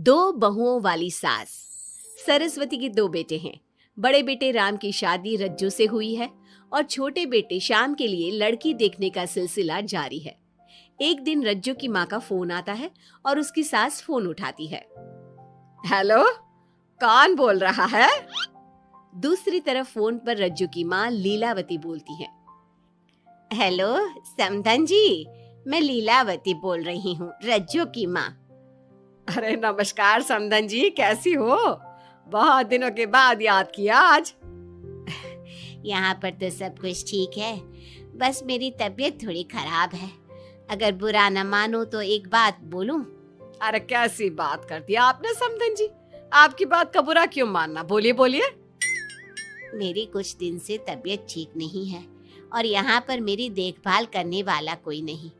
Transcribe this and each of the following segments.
दो बहुओं वाली सास। सरस्वती के दो बेटे हैं। बड़े बेटे राम की शादी रज्जू से हुई है और छोटे बेटे श्याम के लिए लड़की देखने का सिलसिला जारी है। एक दिन रज्जू की माँ का फोन आता है और उसकी सास फोन उठाती है। हेलो, कौन बोल रहा है? दूसरी तरफ फोन पर रज्जू की माँ लीलावती बोलती है। हेलो समधन जी, मैं लीलावती बोल रही हूँ, रज्जू की माँ। अरे नमस्कार समधन जी, कैसी हो? बहुत दिनों के बाद याद किया आज। यहाँ पर तो सब कुछ ठीक है, बस मेरी तबीयत थोड़ी खराब है। अगर बुरा न मानो तो एक बात बोलूं? अरे कैसी बात कर दी आपने समधन जी, आपकी बात का बुरा क्यों मानना, बोलिए बोलिए। मेरी कुछ दिन से तबीयत ठीक नहीं है और यहाँ पर मेरी देखभाल करने वाला कोई नहीं।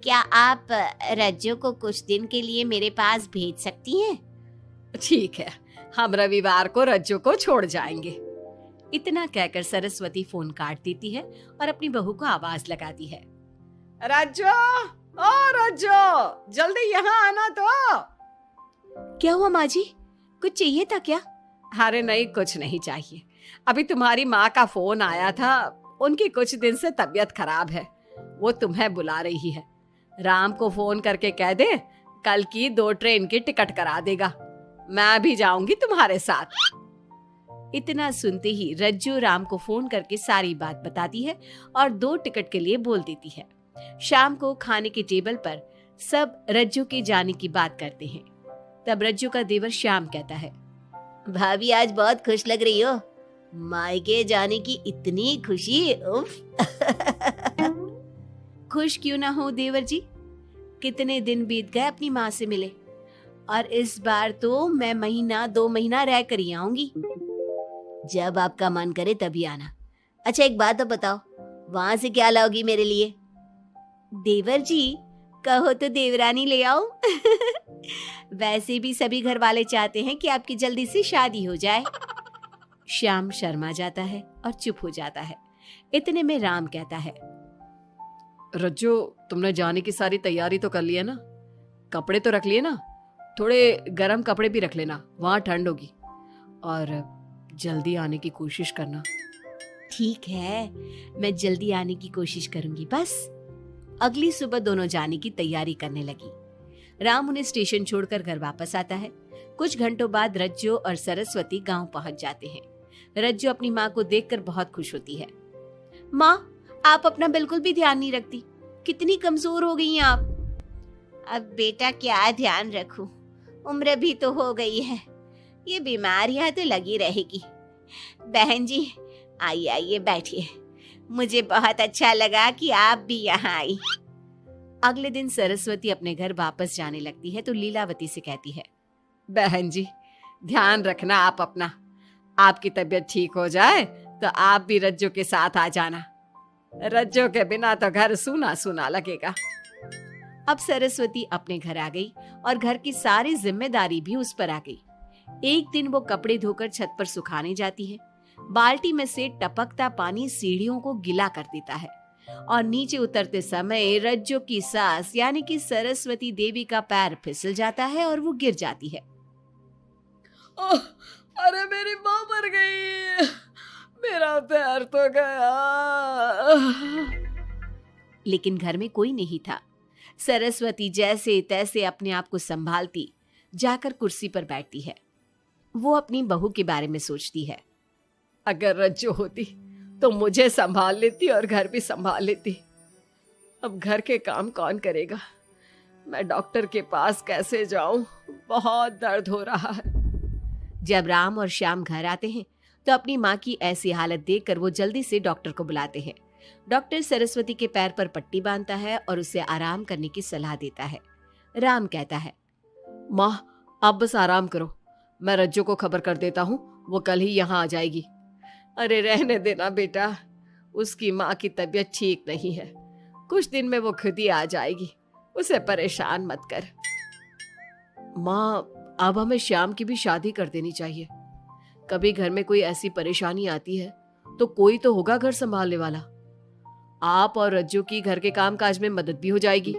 क्या आप रज्जू को कुछ दिन के लिए मेरे पास भेज सकती हैं? ठीक है, हम रविवार को रज्जू को छोड़ जाएंगे। इतना कहकर सरस्वती फोन काट देती है और अपनी बहू को आवाज लगाती है। रज्जू, ओ रज्जू, जल्दी यहाँ आना तो। क्या हुआ माँ जी, कुछ चाहिए था क्या? अरे नहीं, कुछ नहीं चाहिए। अभी तुम्हारी माँ का फोन आया था, उनकी कुछ दिन से तबीयत खराब है, वो तुम्हें बुला रही है। राम को फोन करके कह दे कल की 2 ट्रेन की टिकट करा देगा, मैं भी जाऊंगी तुम्हारे साथ। इतना सुनते ही रज्जू राम को फोन करके सारी बात बताती है और 2 टिकट के लिए बोल देती है। शाम को खाने के टेबल पर सब रज्जू के जाने की बात करते हैं। तब रज्जू का देवर श्याम कहता है, भाभी आज बहुत खुश लग रही हो, मायके जाने की इतनी खुशी, उफ। खुश क्यों ना हो देवर जी, कितने दिन बीत गए अपनी माँ से मिले और इस बार तो मैं 1-2 महीना रह कर ही आऊंगी। जब आपका मन करे तभी आना। अच्छा एक बात तो बताओ, वहां से क्या लाओगी मेरे लिए? देवर जी कहो तो देवरानी ले आओ। वैसे भी सभी घर वाले चाहते हैं कि आपकी जल्दी से शादी हो जाए। श्याम शर्मा जाता है और चुप हो जाता है। इतने में राम कहता है, रज्जू, तुमने जाने की सारी तैयारी तो कर ली है ना? कपड़े तो रख लिए ना? थोड़े गर्म कपड़े भी रख लेना, वहां ठंड होगी, और जल्दी आने की कोशिश करना। ठीक है, मैं जल्दी आने की कोशिश करूंगी बस। अगली सुबह दोनों जाने की तैयारी करने लगी। राम उन्हें स्टेशन छोड़कर घर वापस आता है। कुछ घंटों बाद रज्जू और सरस्वती गांव पहुंच जाते हैं। रज्जू अपनी माँ को देखकर बहुत खुश होती है। माँ, आप अपना बिल्कुल भी ध्यान नहीं रखती, कितनी कमजोर हो गई हैं आप। अब बेटा क्या ध्यान रखूं, उम्र भी तो हो गई है, ये बीमारियां तो लगी रहेगी। बहन जी आइए आइए बैठिए, मुझे बहुत अच्छा लगा कि आप भी यहाँ आई। अगले दिन सरस्वती अपने घर वापस जाने लगती है तो लीलावती से कहती है, बहन जी ध्यान रखना आप अपना, आपकी तबीयत ठीक हो जाए तो आप भी रज्जू के साथ आ जाना, रज्जू के बिना तो घर सूना सूना लगेगा। अब सरस्वती अपने घर आ गई और घर की सारी जिम्मेदारी भी उस पर आ गई। एक दिन वो कपड़े धोकर छत पर सुखाने जाती है। बाल्टी में से टपकता पानी सीढ़ियों को गिला कर देता है और नीचे उतरते समय रज्जू की सास यानी कि सरस्वती देवी का पैर फिसल जाता है और वो गिर जाती है। ओह, अरे मेरी माँ मर गई, मेरा पैर तो गया। लेकिन घर में कोई नहीं था। सरस्वती जैसे तैसे अपने आप को संभालती जाकर कुर्सी पर बैठती है। वो अपनी बहू के बारे में सोचती है, अगर रज्जू होती तो मुझे संभाल लेती और घर भी संभाल लेती। अब घर के काम कौन करेगा? मैं डॉक्टर के पास कैसे जाऊं? बहुत दर्द हो रहा है। जब राम और श्याम घर आते हैं तो अपनी माँ की ऐसी हालत देखकर वो जल्दी से डॉक्टर को बुलाते हैं। डॉक्टर सरस्वती के पैर पर पट्टी बांधता है और उसे आराम करने की सलाह देता है। राम कहता है, माँ आप बस आराम करो, मैं रज्जू को खबर कर देता हूँ, वो कल ही यहाँ आ जाएगी। अरे रहने देना बेटा, उसकी माँ की तबीयत ठीक नहीं है, कुछ दिन में वो खुद ही आ जाएगी, उसे परेशान मत कर। माँ अब हमें श्याम की भी शादी कर देनी चाहिए, कभी घर में कोई ऐसी परेशानी आती है तो कोई तो होगा घर संभालने वाला। आप और रज्जू की घर के काम काज में मदद भी हो जाएगी।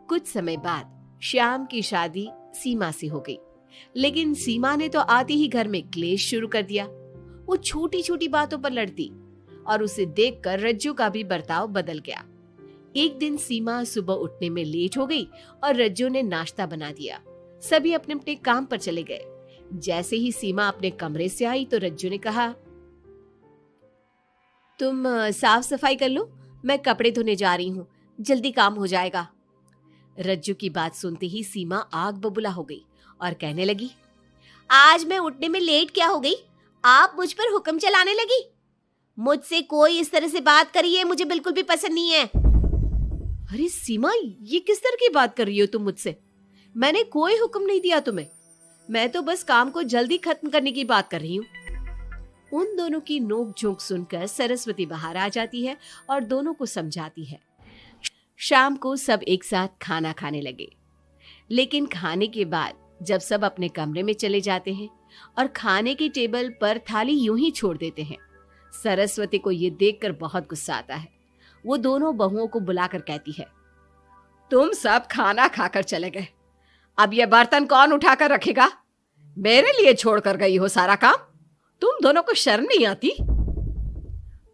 कुछ समय बाद श्याम की शादी सीमा से हो गई। लेकिन सीमा ने तो आते ही घर में क्लेश शुरू कर दिया। वो छोटी छोटी बातों पर लड़ती और उसे देखकर रज्जू का भी बर्ताव बदल गया। एक दिन सीमा सुबह उठने में लेट हो गई और रज्जू ने नाश्ता बना दिया। सभी अपने अपने काम पर चले गए। जैसे ही सीमा अपने कमरे से आई तो रज्जू ने कहा, तुम साफ सफाई कर लो, मैं कपड़े धोने जा रही हूँ, जल्दी काम हो जाएगा। रज्जू की बात सुनते ही सीमा आग बबूला हो गई और कहने लगी, आज मैं उठने में लेट क्या हो गई? आप मुझ पर हुक्म चलाने लगी। मुझसे कोई इस तरह से बात करी है मुझे बिल्कुल भी पसंद नहीं है। अरे सीमा, ये किस तरह की बात कर रही हो तुम मुझसे? मैंने कोई हुक्म नहीं दिया तुम्हें। मैं तो बस काम को जल्दी खत्म करने की बात कर रही हूँ। उन दोनों की नोक झोंक सुनकर सरस्वती बाहर आ जाती है और दोनों को समझाती है। शाम को सब एक साथ खाना खाने लगे। लेकिन खाने के बाद जब सब अपने कमरे में चले जाते हैं और खाने की टेबल पर थाली यूं ही छोड़ देते हैं, सरस्वती को ये देखकर बहुत गुस्सा आता है। वो दोनों बहुओं को बुलाकर कहती है, तुम सब खाना खाकर चले गए, अब ये बर्तन कौन उठाकर रखेगा? मेरे लिए छोड़कर गई हो सारा काम। तुम दोनों को शर्म नहीं आती?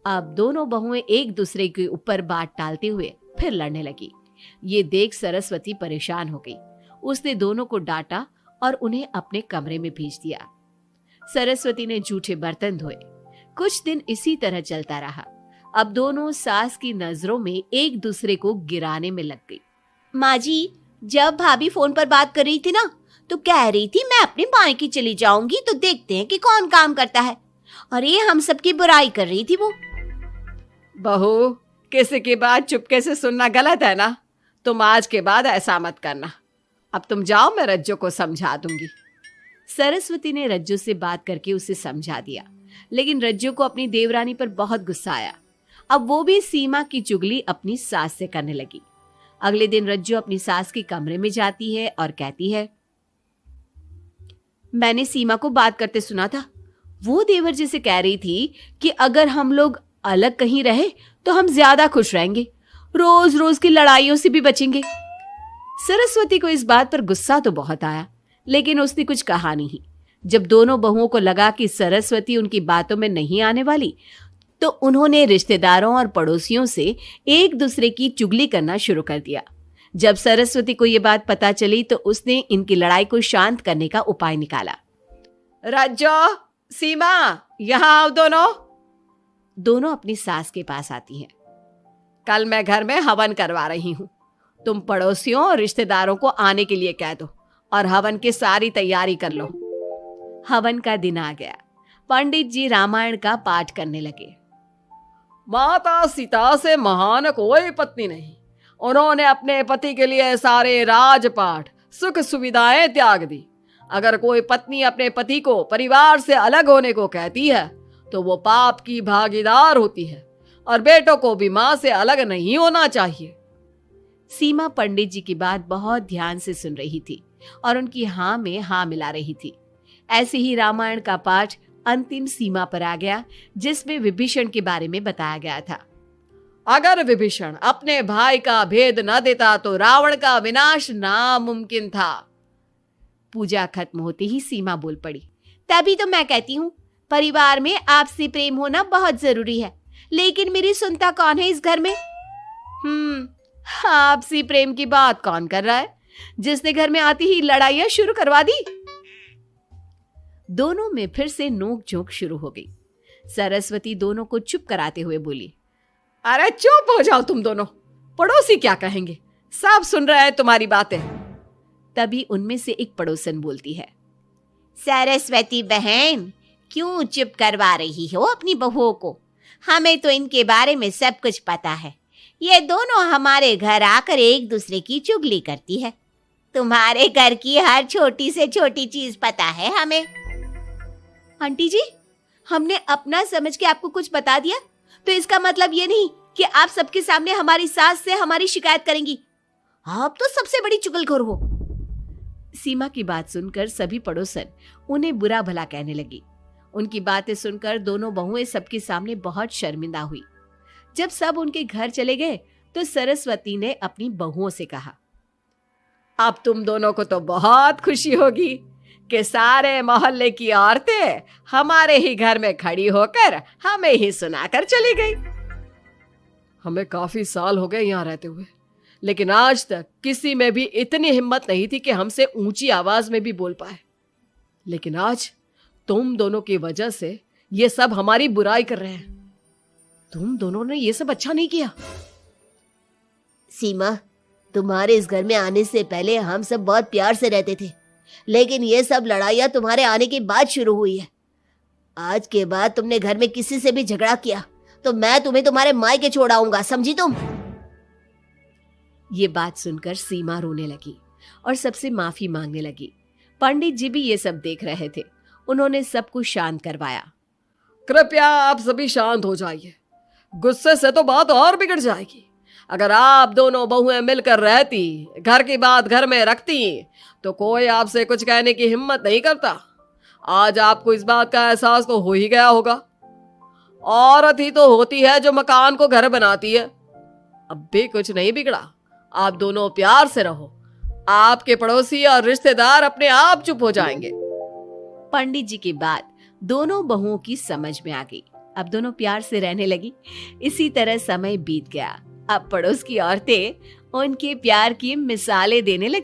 अब दोनों बहुएं एक दूसरे के ऊपर बात टालते हुए फिर लड़ने लगी। ये देख सरस्वती परेशान हो गई। उसने दोनों को डांटा और उन्हें अपने कमरे में भेज दिया। सरस्वती ने जूठे बर्तन धोए। कुछ दिन इसी तरह चलता रहा। अब दोनों सास की नजरों में एक दूसरे को गिराने में लग गई। माँ जी, जब भाभी फोन पर बात कर रही थी ना, तो कह रही थी मैं अपने मायके चली जाऊंगी तो देखते हैं कि कौन काम करता है। और ये हम सबकी बुराई कर रही थी वो। बहू, किसी की बात चुपके से सुनना गलत है ना। तुम आज के बाद ऐसा मत करना। अब तुम जाओ, मैं रज्जू को समझा दूंगी। सरस्वती ने रज्जू से बात करके उसे समझा दिया। लेकिन रज्जू को अपनी देवरानी पर बहुत गुस्सा आया। अब वो भी सीमा की चुगली अपनी सास से करने लगी। अगले दिन रज्जू अपनी सास के कमरे में जाती है और कहती है, मैंने सीमा को बात करते सुना था। वो देवर जी से कह रही थी कि अगर हम लोग अलग कहीं रहे तो हम ज्यादा खुश रहेंगे, रोज रोज की लड़ाइयों से भी बचेंगे। सरस्वती को इस बात पर गुस्सा तो बहुत आया, लेकिन उसने कुछ कहा नहीं। जब दोनों बहुओं को लगा कि सरस्वती उनकी बातों में नहीं आने वाली, तो उन्होंने रिश्तेदारों और पड़ोसियों से एक दूसरे की चुगली करना शुरू कर दिया। जब सरस्वती को ये बात पता चली तो उसने इनकी लड़ाई को शांत करने का उपाय निकाला। रज्जो, सीमा, यहाँ आओ दोनों। दोनों अपनी सास के पास आती हैं। कल मैं घर में हवन करवा रही हूँ। तुम पड़ोसियों और रिश्तेदारों को आने के लिए कह दो और हवन की सारी तैयारी कर लो। हवन का दिन आ गया। पंडित जी रामायण का पाठ करने लगे। माता सीता से महान कोई पत्नी नहीं। उन्होंने अपने पति के लिए सारे राजपाट, सुख सुविधाएं त्याग दी। अगर कोई पत्नी अपने पति को परिवार से अलग होने को कहती है तो वो पाप की भागीदार होती है और बेटों को भी मां से अलग नहीं होना चाहिए। सीमा पंडित जी की बात बहुत ध्यान से सुन रही थी और उनकी हाँ में हाँ मिला रही थी। ऐसे ही रामायण का पाठ अंतिम सीमा पर आ गया, जिसमें विभीषण के बारे में बताया गया था। अगर विभीषण अपने भाई का भेद न देता तो रावण का विनाश नामुमकिन था। पूजा खत्म होते ही सीमा बोल पड़ी, तभी तो मैं कहती हूँ परिवार में आपसी प्रेम होना बहुत जरूरी है। लेकिन मेरी सुनता कौन है इस घर में? आपसी प्रेम की बात कौन कर रहा है, जिसने घर में आती ही लड़ाइयां शुरू करवा दी? दोनों में फिर से नोक झोंक शुरू हो गई। सरस्वती दोनों को चुप कराते हुए बोली, अरे चुप हो जाओ तुम दोनों, पड़ोसी क्या कहेंगे, सब सुन रहे हैं तुम्हारी बातें। तभी उनमें से एक पड़ोसन बोलती है, सरस्वती बहन, क्यों चुप करवा रही हो अपनी बहुओं को? हमें तो इनके बारे में सब कुछ पता है। ये दोनों हमारे घर आकर एक दूसरे की चुगली करती है। तुम्हारे घर की हर छोटी से छोटी चीज पता है हमें। आंटी जी, हमने अपना समझ के आपको कुछ बता दिया तो इसका मतलब ये नहीं कि आप सबके सामने हमारी सास से हमारी शिकायत करेंगी। आप तो सबसे बड़ी चुगलखोर हो। सीमा की बात सुनकर सभी पड़ोसन उन्हें बुरा भला कहने लगी। उनकी बातें सुनकर दोनों बहुएं सबके सामने बहुत शर्मिंदा हुई। जब सब उनके घर चले गए तो सरस्वती ने अपनी बहुओं से कहा, अब तुम दोनों को तो बहुत खुशी होगी कि सारे मोहल्ले की औरतें हमारे ही घर में खड़ी होकर हमें ही सुनाकर चली गई। हमें काफी साल हो गए यहाँ रहते हुए, लेकिन आज तक किसी में भी इतनी हिम्मत नहीं थी कि हमसे ऊंची आवाज में भी बोल पाए। लेकिन आज तुम दोनों की वजह से ये सब हमारी बुराई कर रहे हैं। तुम दोनों ने ये सब अच्छा नहीं किया। सीमा, तुम्हारे इस घर में आने से पहले हम सब बहुत प्यार से रहते थे, लेकिन ये सब लड़ाइयाँ तुम्हारे आने के बाद शुरू हुई है। आज के बाद तुमने घर में किसी से भी झगड़ा किया तो मैं तुम्हें तुम्हारे मायके छोड़ आऊंगा, समझी तुम? ये बात सुनकर सीमा रोने लगी और सबसे माफी मांगने लगी। पंडित जी भी ये सब देख रहे थे। उन्होंने सबको शांत करवाया। कृपया आप सभी शांत हो जाइए, गुस्से से तो बात और बिगड़ जाएगी। अगर आप दोनों बहुएं मिलकर रहती, घर की बात घर में रखती, तो कोई आपसे कुछ कहने की हिम्मत नहीं करता। आज आपको इस बात का एहसास तो हो ही गया होगा। औरत ही तो होती है जो मकान को घर बनाती है। अब भी कुछ नहीं बिगड़ा, आप दोनों प्यार से रहो। आपके पड़ोसी और रिश्तेदार अपने आप चुप हो जाएंगे। पंडित जी की बात दोनों बहुओं की समझ में आ गई। अब दोनों प्यार से रहने लगी। इसी तरह समय बीत गया। अब पड़ोस की औरतें उनके प्यार की मिसालें देने लगी।